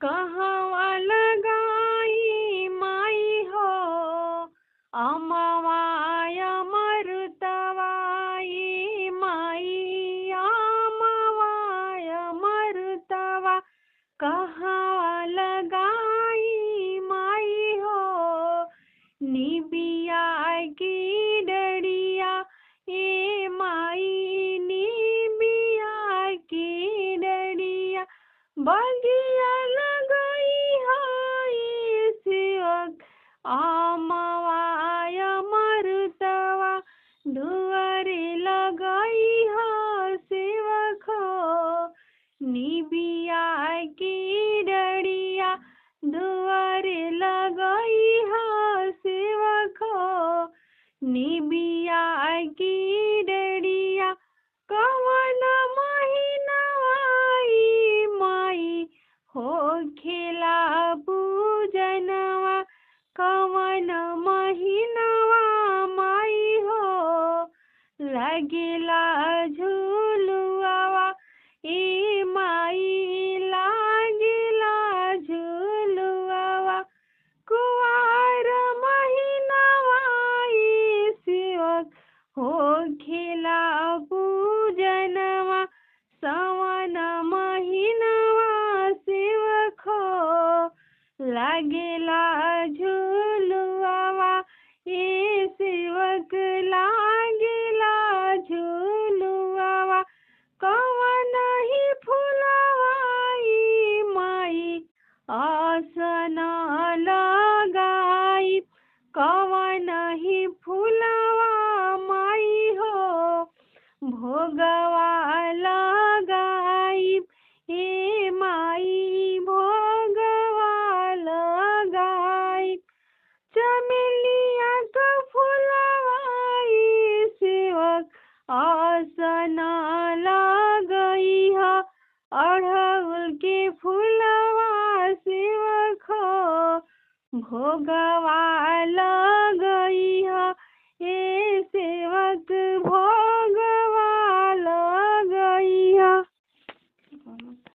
कहवा लगाई माई हो अमवाय मरुतवाई माई अमवाय मरुतवा कहवा लगाई माई हो निबिया की डरिया ए माई निबिया की डरिया बगिया लगई है सेवक अमवाय मरुतवा दुआरे लगई है सेवक निबिया की डरिया दुआरे लगई है सेवक निबिया की डरिया कवन महीनवाई माई हो खेला पूजनवा कवन महीनवा माई हो लगेला झूलुआवा ए माई लागेला झूलुआवा कुवार महीनवा ए सेवक हो खेला पूजनवा सवन महीनवा सेवक हो लागेला झूलुआवा ए सेवक लागेला झूलुआवा कवन ही फुलवाई माई आसन लगाई कवन ही फुलवा माई हो भोगवा लगाई हे माई भोगवा लगाई चमेलिया का फुलवाई सेवक आसन लगई है अड़हुल के फुलवा सेवक भोगवा लगई है